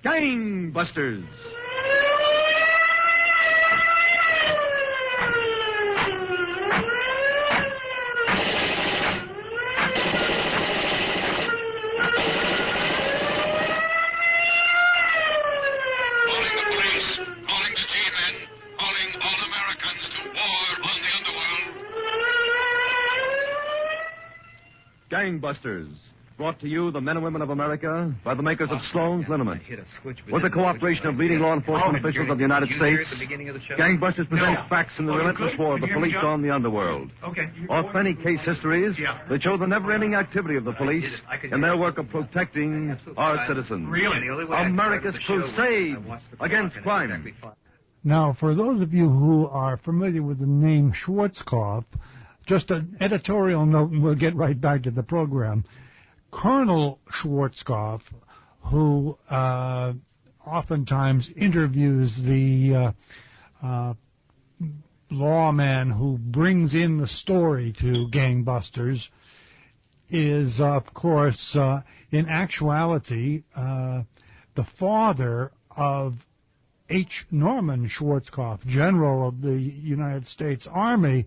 Gangbusters. Gangbusters, brought to you, the men and women of America, by the makers of Sloan's Liniment. With the cooperation of leading law enforcement officials of the United States, Gangbusters presents facts in the relentless war of the police on the underworld. Authentic case histories that show the never-ending activity of the police in their work of protecting our citizens. America's crusade against crime. Now, for those of you who are familiar with the name Schwarzkopf, just an editorial note, and we'll get right back to the program. Colonel Schwarzkopf, who oftentimes interviews the lawman who brings in the story to Gangbusters, is, of course, in actuality, the father of H. Norman Schwarzkopf, General of the United States Army.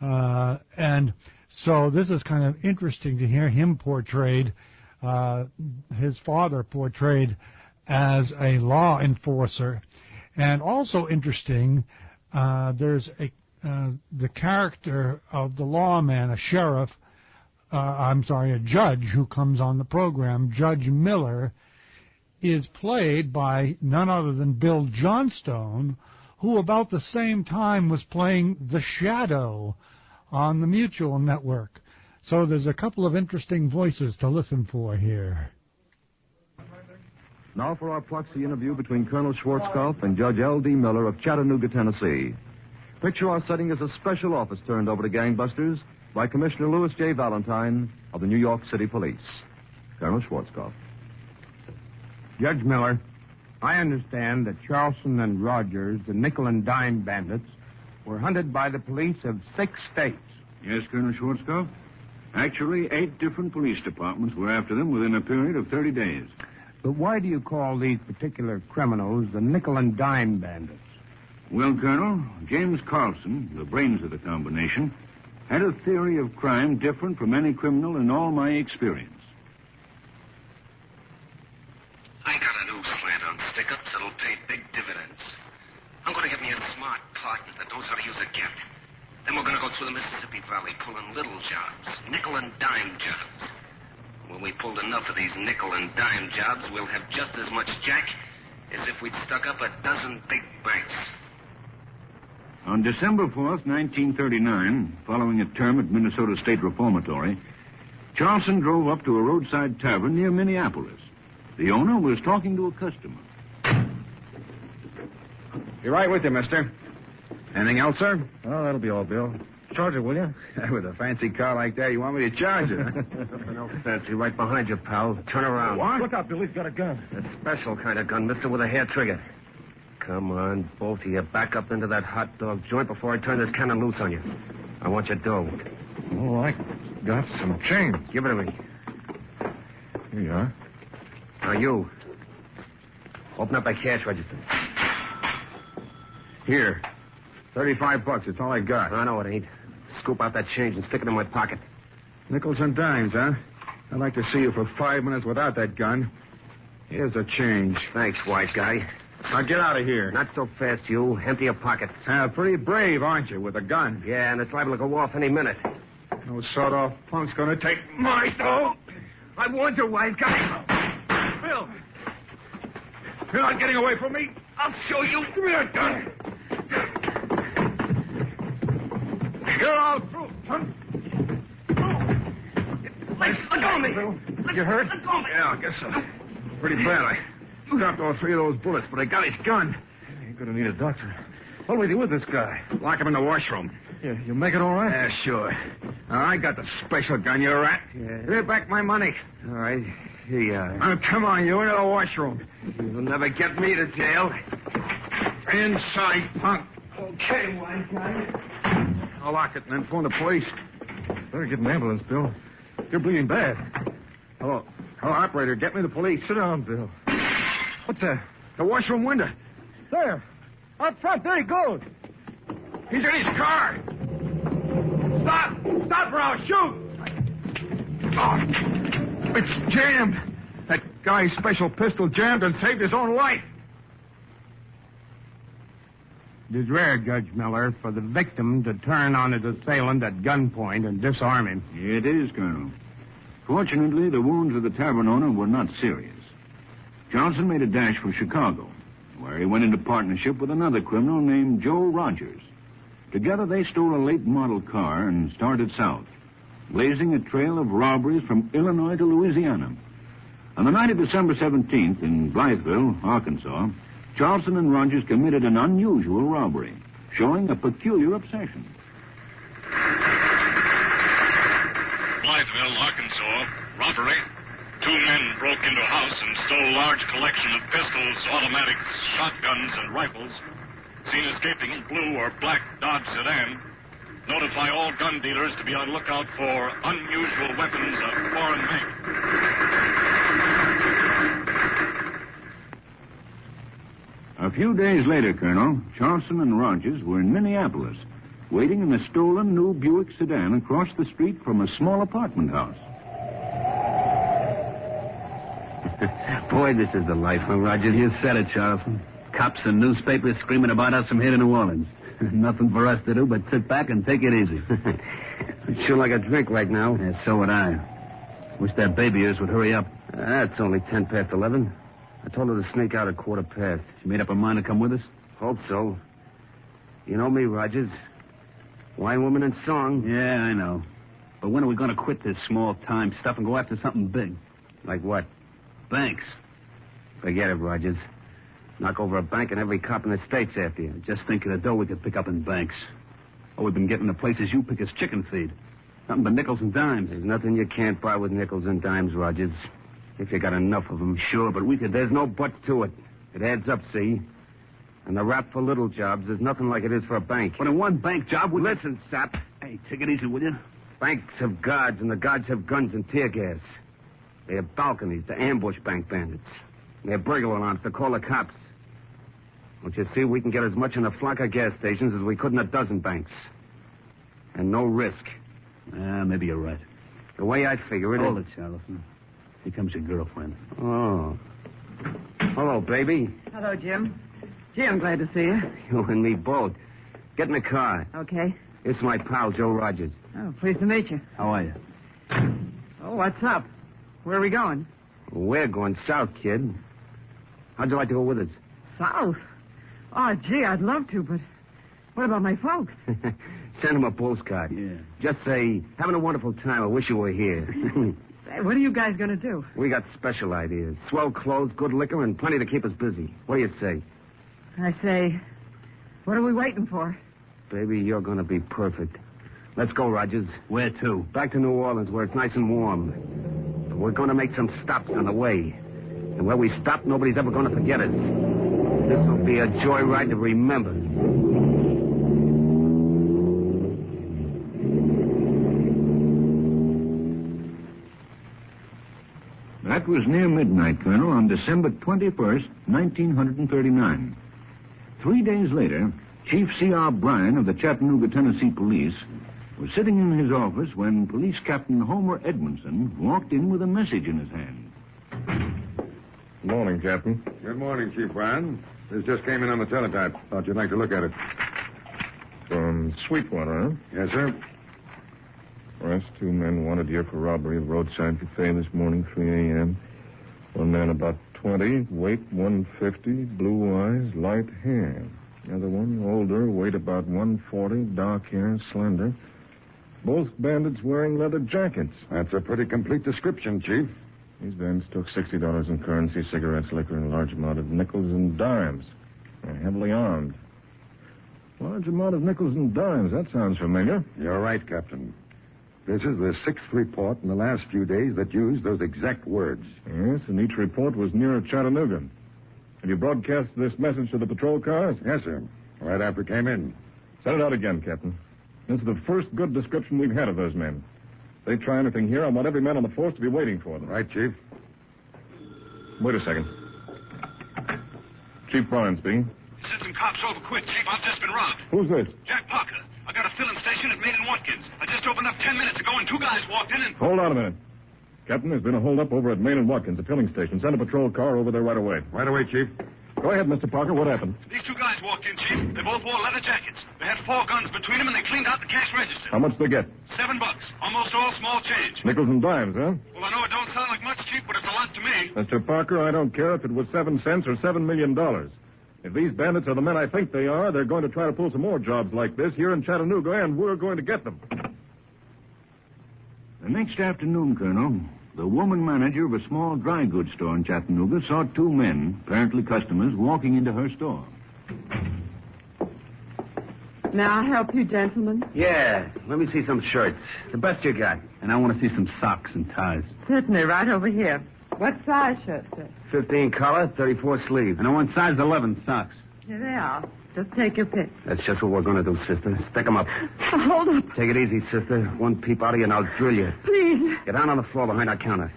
And so this is kind of interesting to hear him portrayed, his father portrayed as a law enforcer. And also interesting, there's the character of the lawman, a sheriff, a judge who comes on the program. Judge Miller is played by none other than Bill Johnstone, who about the same time was playing the Shadow on the Mutual Network. So there's a couple of interesting voices to listen for here. Now for our proxy interview between Colonel Schwarzkopf and Judge L.D. Miller of Chattanooga, Tennessee. Picture our setting as a special office turned over to Gangbusters by Commissioner Louis J. Valentine of the New York City Police. Colonel Schwarzkopf. Judge Miller, I understand that Charleston and Rogers, the nickel and dime bandits, were hunted by the police of 6 states. Yes, Colonel Schwarzkopf. Actually, 8 different police departments were after them within a period of 30 days. But why do you call these particular criminals the nickel and dime bandits? Well, Colonel, James Carlson, the brains of the combination, had a theory of crime different from any criminal in all my experience. I got a new slant on stick-ups that'll pay big dividends. I'm going to get me a smart partner that knows how to use a get. Then we're going to go through the Mississippi Valley pulling little jobs, nickel and dime jobs. When we pulled enough of these nickel and dime jobs, we'll have just as much jack as if we'd stuck up a dozen big banks. On December 4th, 1939, following a term at Minnesota State Reformatory, Charleston drove up to a roadside tavern near Minneapolis. The owner was talking to a customer. You're right with you, mister. Anything else, sir? Oh, that'll be all, Bill. Charge it, will you? With a fancy car like that, you want me to charge it? No fancy. Right behind you, pal. Turn around. What? Look out, Bill. He's got a gun. A special kind of gun, mister, with a hair trigger. Come on, both of you. Back up into that hot dog joint before I turn this cannon loose on you. I want your dough. Oh, I got some change. Give it to me. Here you are. Now, you. Open up that cash register. Here. $35. It's all I got. I know it ain't. Scoop out that change and stick it in my pocket. Nickels and dimes, huh? I'd like to see you for 5 minutes without that gun. Here's a change. Thanks, white guy. Now get out of here. Not so fast, you. Empty your pockets. Pretty brave, aren't you, with a gun? Yeah, and it's liable to go off any minute. No sawed-off punk's gonna take my dough. I warned you, white guy. Bill! You're not getting away from me. I'll show you. Give me that gun. You're all through, son. Let go of me. You hurt? Let go of me. Yeah, I guess so. Pretty bad. I dropped all 3 of those bullets, but I got his gun. You're going to need a doctor. What do we do with this guy? Lock him in the washroom. Yeah, you make it all right? Yeah, sure. I got the special gun, you rat. Yeah. Give me back my money. All right. Here you are. Now, come on, you into the washroom. You'll never get me to jail. Inside, punk. Okay, white guy. I'll lock it and then phone the police. Better get an ambulance, Bill. You're bleeding bad. Hello, operator. Get me the police. Sit down, Bill. What's that? The washroom window. There. Out front. There he goes. He's in his car. Stop! Stop or I'll shoot! Oh, it's jammed. That guy's special pistol jammed and saved his own life. It is rare, Judge Miller, for the victim to turn on his assailant at gunpoint and disarm him. It is, Colonel. Fortunately, the wounds of the tavern owner were not serious. Johnson made a dash for Chicago, where he went into partnership with another criminal named Joe Rogers. Together, they stole a late model car and started south, blazing a trail of robberies from Illinois to Louisiana. On the night of December 17th in Blytheville, Arkansas, Charleston and Rogers committed an unusual robbery, showing a peculiar obsession. Blytheville, Arkansas, robbery. 2 men broke into a house and stole a large collection of pistols, automatics, shotguns, and rifles. Seen escaping in blue or black Dodge sedan. Notify all gun dealers to be on lookout for unusual weapons of foreign make. A few days later, Colonel, Charleston and Rogers were in Minneapolis, waiting in a stolen new Buick sedan across the street from a small apartment house. Boy, this is the life, huh, Rogers? You said it, Charleston. Cops and newspapers screaming about us from here to New Orleans. Nothing for us to do but sit back and take it easy. I'd sure like a drink right now. Yeah, so would I. Wish that baby of yours would hurry up. It's only 10 past 11. I told her to sneak out at 15:15. She made up her mind to come with us? Hope so. You know me, Rogers. Wine, woman, and song. Yeah, I know. But when are we going to quit this small-time stuff and go after something big? Like what? Banks. Forget it, Rogers. Knock over a bank and every cop in the state's after you. Just think of the dough we could pick up in banks. All we've been getting to places you pick is chicken feed. Nothing but nickels and dimes. There's nothing you can't buy with nickels and dimes, Rogers. If you got enough of them. Sure, but we could... There's no buts to it. It adds up, see? And the rap for little jobs is nothing like it is for a bank. But in one bank job... Listen, sap. Hey, take it easy, will you? Banks have guards, and the guards have guns and tear gas. They have balconies to ambush bank bandits. They have burglar alarms to call the cops. Don't you see, we can get as much in a flock of gas stations as we could in a dozen banks. And no risk. Maybe you're right. The way I figure it... Hold it, Charleston. Here comes your girlfriend. Oh. Hello, baby. Hello, Jim. Gee, I'm glad to see you. You and me both. Get in the car. Okay. It's my pal, Joe Rogers. Oh, pleased to meet you. How are you? Oh, what's up? Where are we going? We're going south, kid. How'd you like to go with us? South? Oh, gee, I'd love to, but what about my folks? Send them a postcard. Yeah. Just say, having a wonderful time. I wish you were here. Hey, what are you guys going to do? We got special ideas. Swell clothes, good liquor, and plenty to keep us busy. What do you say? I say, what are we waiting for? Baby, you're going to be perfect. Let's go, Rogers. Where to? Back to New Orleans, where it's nice and warm. We're going to make some stops on the way. And where we stop, nobody's ever going to forget us. This will be a joyride to remember. That was near midnight, Colonel, on December 21st, 1939. 3 days later, Chief C.R. Bryan of the Chattanooga, Tennessee Police was sitting in his office when Police Captain Homer Edmondson walked in with a message in his hand. Good morning, Captain. Good morning, Chief Bryan. This just came in on the teletype. Thought you'd like to look at it. From Sweetwater, huh? Yes, sir. Arrest 2 men wanted here for robbery of roadside cafe this morning, 3 a.m. One man about 20, weight 150, blue eyes, light hair. The other one, older, weight about 140, dark hair, slender. Both bandits wearing leather jackets. That's a pretty complete description, Chief. These bandits took $60 in currency, cigarettes, liquor, and a large amount of nickels and dimes. They're heavily armed. Large amount of nickels and dimes. That sounds familiar. You're right, Captain. This is the 6th report in the last few days that used those exact words. Yes, and each report was near Chattanooga. Have you broadcast this message to the patrol cars? Yes, sir. Right after it came in. Send it out again, Captain. This is the first good description we've had of those men. If they try anything here, I want every man on the force to be waiting for them. Right, Chief. Wait a second. Chief Barnsby. Send some cops over quick, Chief. I've just been robbed. Who's this? Jack Parker. I got a filling station at Main and Watkins. I just opened up 10 minutes ago, and 2 guys walked in and... Hold on a minute. Captain, there's been a holdup over at Main and Watkins, a filling station. Send a patrol car over there right away. Right away, Chief. Go ahead, Mr. Parker. What happened? These 2 guys walked in, Chief. They both wore leather jackets. They had 4 guns between them, and they cleaned out the cash register. How much they get? $7. Almost all small change. Nickels and dimes, huh? Well, I know it don't sound like much, Chief, but it's a lot to me. Mr. Parker, I don't care if it was 7 cents or $7 million. If these bandits are the men I think they are, they're going to try to pull some more jobs like this here in Chattanooga, and we're going to get them. The next afternoon, Colonel, the woman manager of a small dry goods store in Chattanooga saw 2 men, apparently customers, walking into her store. May I help you, gentlemen? Yeah, let me see some shirts. The best you got. And I want to see some socks and ties. Certainly, right over here. What size shirt, sir? 15 collar, 34 sleeve. And I want size 11 socks. Here they are. Just take your pick. That's just what we're going to do, sister. Stick 'em up. Hold up. Take it easy, sister. One peep out of you and I'll drill you. Please. Get down on the floor behind our counter.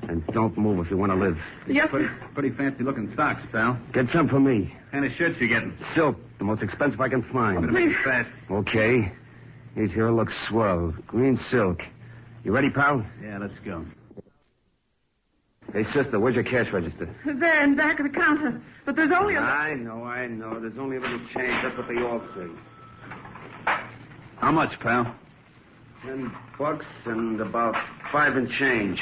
And don't move if you want to live. Yes, Pretty fancy-looking socks, pal. Get some for me. What kind of shirts you getting? Silk, the most expensive I can find. Better make it fast. Okay. These here look swell. Green silk. You ready, pal? Yeah, let's go. Hey, sister, where's your cash register? there in back of the counter. But there's only a... I know. There's only a little change. That's what they all say. How much, pal? $10 and about 5 and change.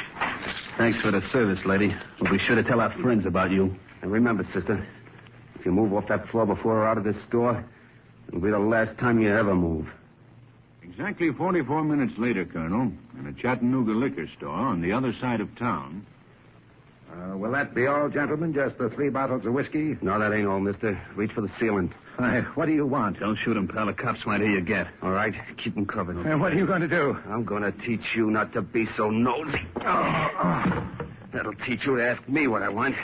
Thanks for the service, lady. We'll be sure to tell our friends about you. And remember, sister, if you move off that floor before we're out of this store, it'll be the last time you ever move. Exactly 44 minutes later, Colonel, in a Chattanooga liquor store on the other side of town. Will that be all, gentlemen? Just the 3 bottles of whiskey? No, that ain't all, mister. Reach for the ceiling. Hey, what do you want? Don't shoot him, pal. The cops might hear you get. All right? Keep them covered. And what are you going to do? I'm going to teach you not to be so nosy. That'll teach you to ask me what I want.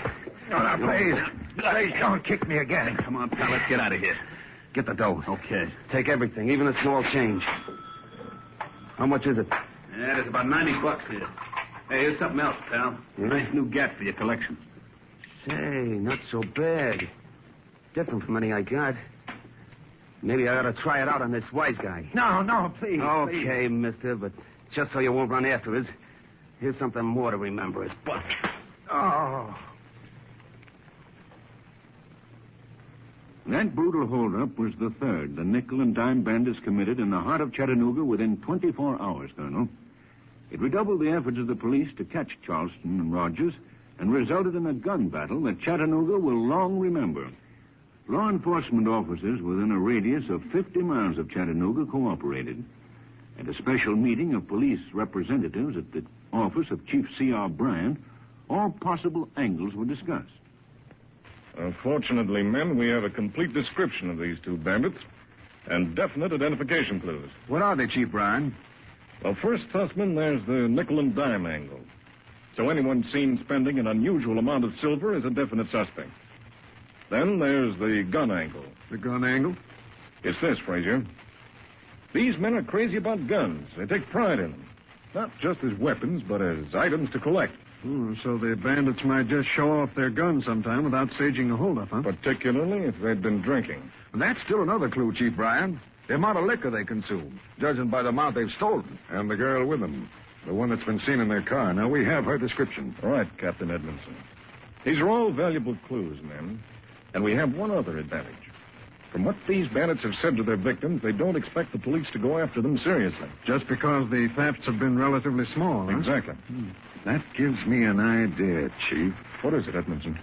Oh, now, please don't kick me again. Come on, pal. Let's get out of here. Get the dough. Okay. Take everything, even a small change. How much is it? Yeah, there's about $90 here. Hey, here's something else, pal. Yeah? Nice new gat for your collection. Say, not so bad. Different from any I got. Maybe I ought to try it out on this wise guy. No, please. Okay, mister, but just so you won't run after us, here's something more to remember us. But Oh. That brutal holdup was the third the nickel and dime bandits committed in the heart of Chattanooga within 24 hours, Colonel. It redoubled the efforts of the police to catch Charleston and Rogers and resulted in a gun battle that Chattanooga will long remember. Law enforcement officers within a radius of 50 miles of Chattanooga cooperated. At a special meeting of police representatives at the office of Chief C.R. Bryant, all possible angles were discussed. Fortunately, men, we have a complete description of these 2 bandits and definite identification clues. What are they, Chief Bryan? Well, first, Sussman, there's the nickel and dime angle. So anyone seen spending an unusual amount of silver is a definite suspect. Then there's the gun angle. The gun angle? It's this, Frazier. These men are crazy about guns. They take pride in them. Not just as weapons, but as items to collect. So the bandits might just show off their guns sometime without staging a holdup, huh? Particularly if they'd been drinking. And that's still another clue, Chief Bryan. The amount of liquor they consume, judging by the amount they've stolen. And the girl with them. The one that's been seen in their car. Now, we have her description. All right, Captain Edmondson. These are all valuable clues, men. And we have one other advantage. From what these bandits have said to their victims, they don't expect the police to go after them seriously. Just because the thefts have been relatively small, huh? Exactly. That gives me an idea, Chief. What is it, Edmondson?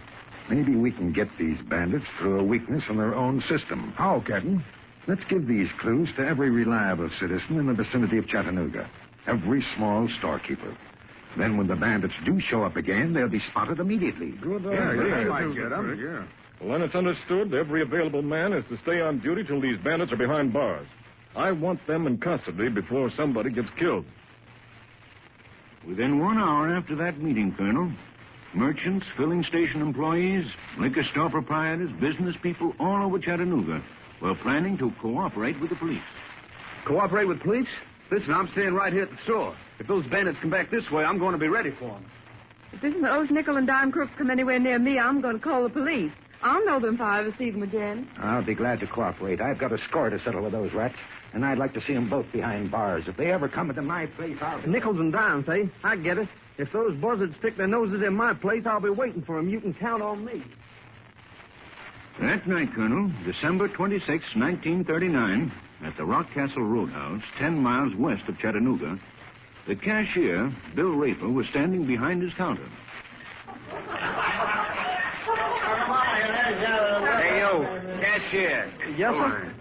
Maybe we can get these bandits through a weakness in their own system. How, Captain? Let's give these clues to every reliable citizen in the vicinity of Chattanooga. Every small storekeeper. Then when the bandits do show up again, they'll be spotted immediately. Good Yeah, idea. I get them. Yeah. Well, then it's understood every available man is to stay on duty till these bandits are behind bars. I want them in custody before somebody gets killed. Within 1 hour after that meeting, Colonel, merchants, filling station employees, liquor store proprietors, business people all over Chattanooga were planning to cooperate with the police. Cooperate with police? Listen, I'm staying right here at the store. If those bandits come back this way, I'm going to be ready for them. If those nickel and dime crooks come anywhere near me, I'm going to call the police. I'll know them if I ever see them again. I'll be glad to cooperate. I've got a score to settle with those rats, and I'd like to see them both behind bars. If they ever come into my place, I'll... Nickels and dimes, eh? I get it. If those buzzards stick their noses in my place, I'll be waiting for them. You can count on me. That night, Colonel, December 26, 1939, at the Rock Castle Roadhouse, 10 miles west of Chattanooga, the cashier, Bill Raper, was standing behind his counter. Hey, you, cashier. Yes, sir?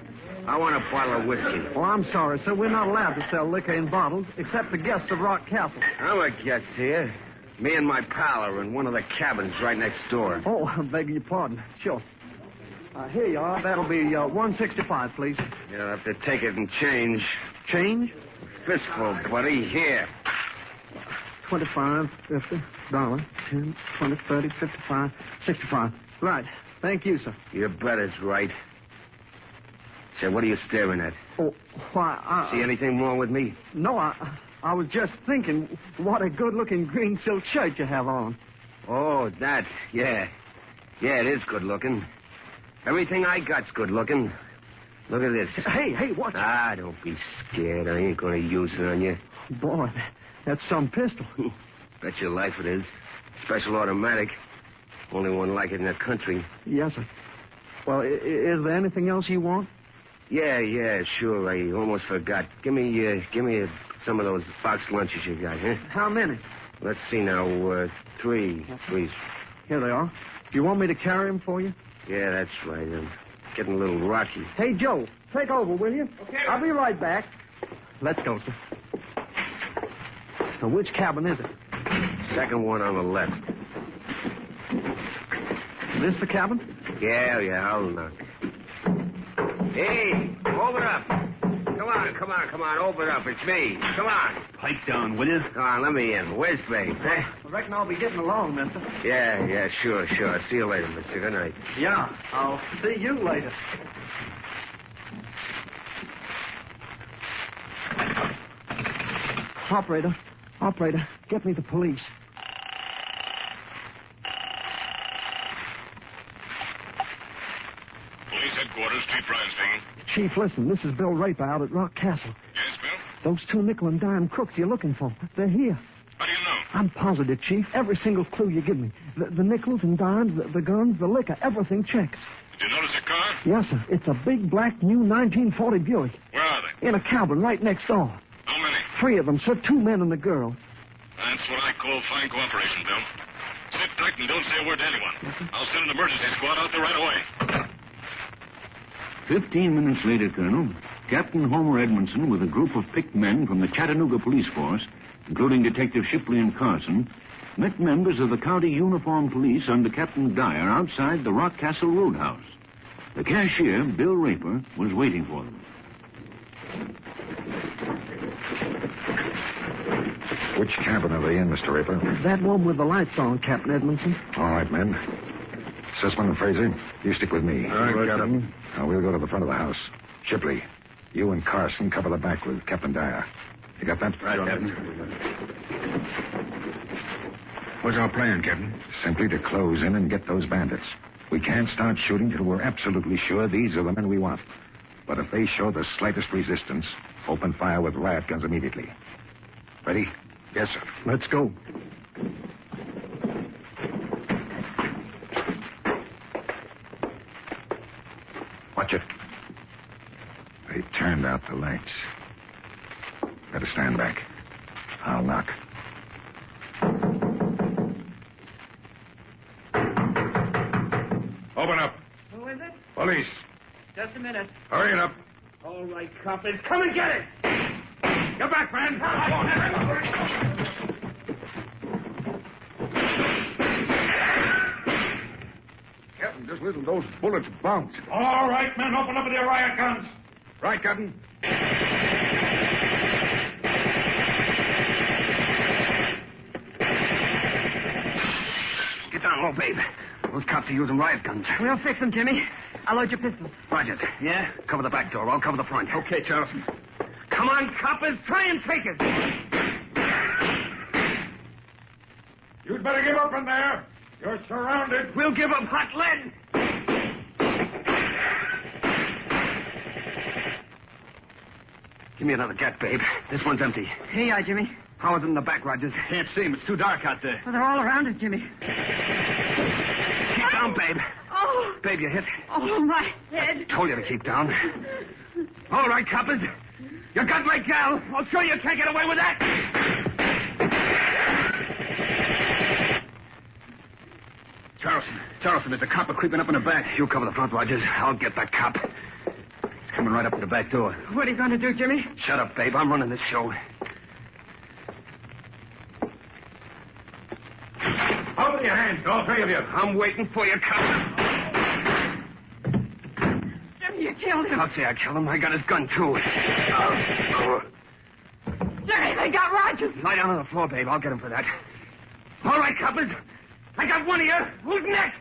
I want a bottle of whiskey. Oh, I'm sorry, sir. We're not allowed to sell liquor in bottles, except to guests of Rock Castle. I'm a guest here. Me and my pal are in one of the cabins right next door. Oh, I beg your pardon. Sure. Here you are. That'll be $165, please. You'll have to take it and change. Change? Fistful, buddy. Here. 25, 50, $10, 20, 30, 55, 65. Right. Thank you, sir. You bet it's right. Say, what are you staring at? Oh, why, See anything wrong with me? No, I was just thinking what a good-looking green silk shirt you have on. Oh, that. Yeah. Yeah, it is good looking. Everything I got's good looking. Look at this. Hey, watch. Don't be scared. I ain't going to use it on you. Boy, that's some pistol. Bet your life it is. Special automatic. Only one like it in the country. Yes, sir. Well, is there anything else you want? Yeah, sure. I almost forgot. Give me some of those box lunches you got, huh? How many? Let's see now. 3. Yes, Please. Here they are. Do you want me to carry them for you? Yeah, that's right. I'm getting a little rocky. Hey, Joe, take over, will you? Okay. I'll be right back. Let's go, sir. Now, which cabin is it? Second one on the left. This the cabin? Yeah, I'll knock. Hey, open up. Come on, open up. It's me. Come on. Pipe down, will you? Come on, let me in. Where's Babe? I reckon I'll be getting along, mister. Yeah, sure. See you later, mister. Good night. Yeah, I'll see you later. Operator, get me the police. Police headquarters, Chief Ryan speaking. Chief, listen, this is Bill Raper out at Rock Castle. Yes, Bill? Those 2 nickel and dime crooks you're looking for, they're here. How do you know? I'm positive, Chief. Every single clue you give me. The nickels and dimes, the guns, the liquor, everything checks. Did you notice a car? Yes, sir. It's a big, black, new 1940 Buick. Where are they? In a cabin right next door. How many? 3 of them, sir. 2 men and a girl. That's what I call fine cooperation, Bill. Sit tight and don't say a word to anyone. I'll send an emergency squad out there right away. 15 minutes later, Colonel, Captain Homer Edmondson, with a group of picked men from the Chattanooga Police Force, including Detective Shipley and Carson, met members of the county uniformed police under Captain Dyer outside the Rock Castle Roadhouse. The cashier, Bill Raper, was waiting for them. Which cabin are they in, Mr. Raper? That one with the lights on, Captain Edmondson. All right, men. Sussman and Fraser, you stick with me. All right, Captain. Now, we'll go to the front of the house. Shipley, you and Carson cover the back with Captain Dyer. You got that? Right, Captain. What's our plan, Captain? Simply to close in and get those bandits. We can't start shooting till we're absolutely sure these are the men we want. But if they show the slightest resistance, open fire with riot guns immediately. Ready? Yes, sir. Let's go. Watch it. They turned out the lights. Better stand back. I'll knock. Open up. Who is it? Police. Just a minute. Hurry it up. All right, coppers, come and get it. Get back, man. Captain, just listen to those bullets bounce. All right, men, open up with your riot guns. Right, Captain. Get down low, babe. Those cops are using riot guns. We'll fix them, Jimmy. I'll load your pistols. Roger. Yeah? Cover the back door. I'll cover the front. Okay, Charleston. Come on, coppers. Try and take it. You'd better give up in there. You're surrounded. We'll give up hot lead. Give me another gat, babe. This one's empty. Here you are, Jimmy. How is it in the back, Rogers? Can't see him. It's too dark out there. Well, they're all around us, Jimmy. Keep down, babe. Oh. Babe, you hit. Oh, my head. Told you to keep down. All right, coppers. You got my gal. I'll show you can't get away with that. Charleston, there's a copper creeping up in the back. You cover the front, Rogers. I'll get that cop. He's coming right up to the back door. What are you going to do, Jimmy? Shut up, babe. I'm running this show. Over your hands, all three of you. I'm waiting for you, cop. Jimmy, you killed him. I'll say I killed him. I got his gun, too. Jimmy, they got Rogers. Lie down on the floor, babe. I'll get him for that. All right, coppers. I got one of you. Who's next?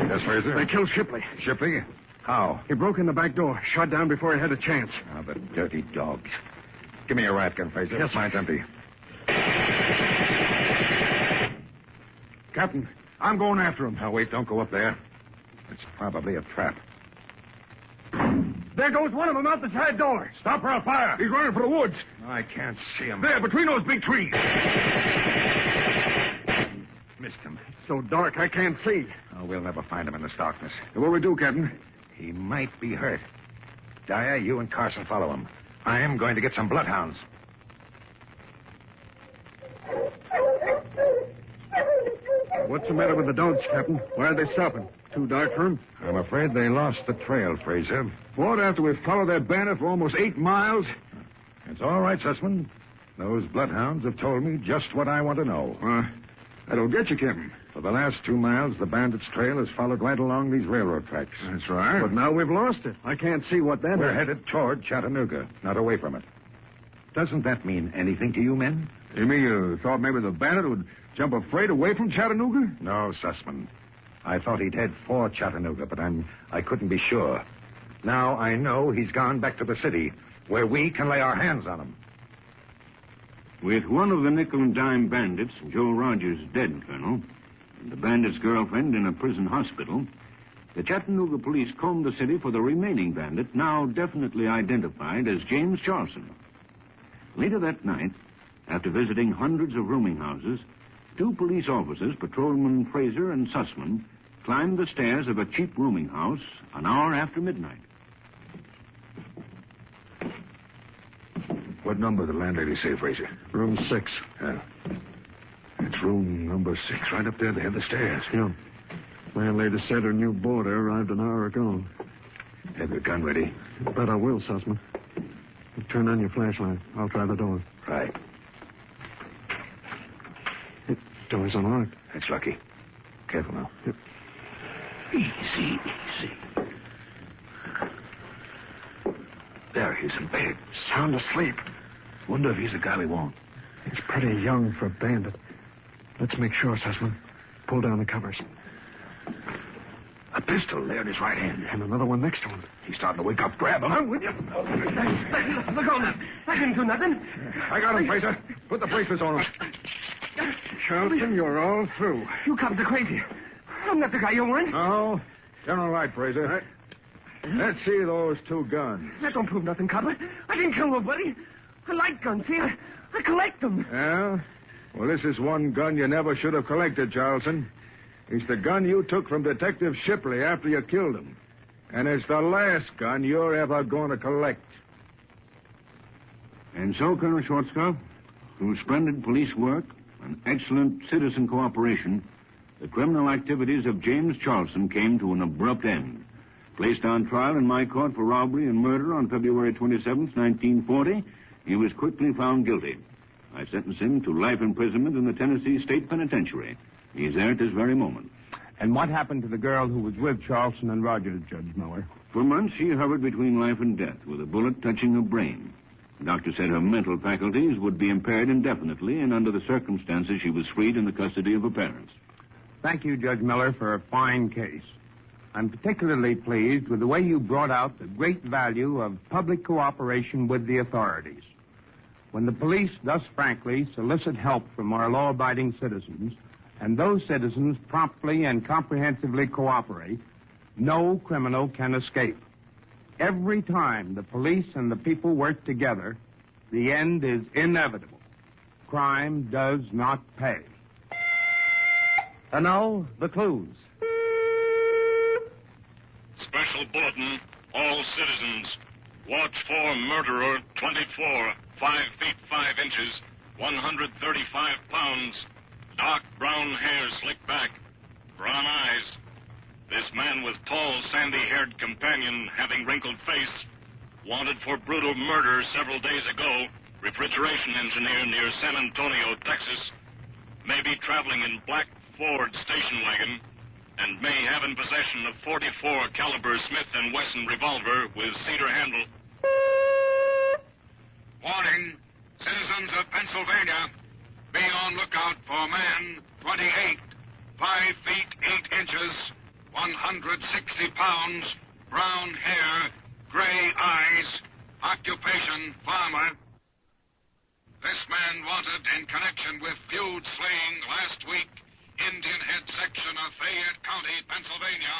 Yes, Fraser? They killed Shipley. Shipley? How? He broke in the back door, shot down before he had a chance. Oh, the dirty dogs. Give me your riot gun, Fraser. Yes, sir. Mine's empty. Captain, I'm going after him. Now, wait, don't go up there. It's probably a trap. There goes one of them out the side door. Stop or I'll fire. He's running for the woods. I can't see him. There, between those big trees. Missed him. It's so dark, I can't see. Oh, we'll never find him in this darkness. What do we do, Captain? He might be hurt. Dyer, you and Carson follow him. I'm going to get some bloodhounds. What's the matter with the dogs, Captain? Why are they stopping? Too dark for them? I'm afraid they lost the trail, Fraser. What, after we've followed that bandit for almost 8 miles? It's all right, Sussman. Those bloodhounds have told me just what I want to know. That'll get you, Captain. For the last 2 miles, the bandits' trail has followed right along these railroad tracks. That's right. But now we've lost it. I can't see what that We're is. headed toward Chattanooga, not away from it. Doesn't that mean anything to you men? You mean you thought maybe the bandit would jump a freight away from Chattanooga? No, Sussman. I thought he'd head for Chattanooga, but I couldn't be sure. Now I know he's gone back to the city, where we can lay our hands on him. With one of the nickel and dime bandits, Joe Rogers, dead, Colonel, and the bandit's girlfriend in a prison hospital, the Chattanooga police combed the city for the remaining bandit, now definitely identified as James Charleston. Later that night, after visiting hundreds of rooming houses, 2 police officers, Patrolman Fraser and Sussman, climbed the stairs of a cheap rooming house an hour after midnight. What number did the landlady say, Fraser? Room 6. Yeah. It's room number 6, right up there at the head of the stairs. Yeah. Landlady said her new boarder arrived an hour ago. Have your gun ready? Bet I will, Sussman. Turn on your flashlight. I'll try the door. Right. Door's unlocked. That's lucky. Careful now. Yep. Easy. There, he's in bed. Sound asleep. Wonder if he's the guy we want. He's pretty young for a bandit. Let's make sure, Sussman. Pull down the covers. A pistol there in his right hand. And another one next to him. He's starting to wake up. Grab him. I'm with you. Look on that. I didn't do nothing. I got him, Fraser. Put the bracelets on him. Charleston, you're all through. You cops are crazy. I'm not the guy you want. No, you're all right, Fraser. Let's see those 2 guns. That don't prove nothing, copper. I didn't kill nobody. I like guns, see? I collect them. Yeah? Well, this is one gun you never should have collected, Charleston. It's the gun you took from Detective Shipley after you killed him. And it's the last gun you're ever going to collect. And so, Colonel Schwarzkopf, through splendid police work and excellent citizen cooperation, the criminal activities of James Charleston came to an abrupt end. Placed on trial in my court for robbery and murder on February 27th, 1940, he was quickly found guilty. I sentenced him to life imprisonment in the Tennessee State Penitentiary. He's there at this very moment. And what happened to the girl who was with Charleston and Rogers, Judge Miller? For months, she hovered between life and death with a bullet touching her brain. The doctor said her mental faculties would be impaired indefinitely, and under the circumstances, she was freed in the custody of her parents. Thank you, Judge Miller, for a fine case. I'm particularly pleased with the way you brought out the great value of public cooperation with the authorities. When the police thus frankly solicit help from our law-abiding citizens, and those citizens promptly and comprehensively cooperate, no criminal can escape. Every time the police and the people work together, the end is inevitable. Crime does not pay. And now, the clues. Special bulletin, all citizens. Watch for murderer 24, 5 feet 5 inches, 135 pounds. Dark brown hair slicked back, brown eyes. This man with tall, sandy-haired companion having wrinkled face. Wanted for brutal murder several days ago. Refrigeration engineer near San Antonio, Texas. May be traveling in black Ford station wagon. And may have in possession a .44 caliber Smith & Wesson revolver with cedar handle. Warning, citizens of Pennsylvania, be on lookout for man 28, 5 feet 8 inches, 160 pounds, brown hair, gray eyes, occupation farmer. This man wanted in connection with feud slaying last week, Indian Head section of Fayette County, Pennsylvania.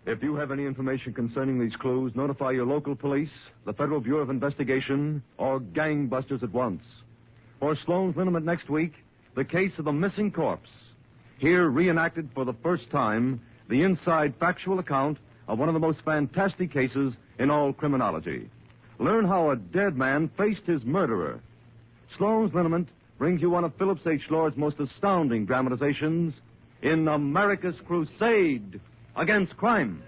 If you have any information concerning these clues, notify your local police, the Federal Bureau of Investigation, or Gangbusters at once. For Sloan's Liniment next week, the case of the missing corpse. Here reenacted for the first time, the inside factual account of one of the most fantastic cases in all criminology. Learn how a dead man faced his murderer. Sloan's Liniment brings you one of Philip H. Lord's most astounding dramatizations in America's Crusade against Crime.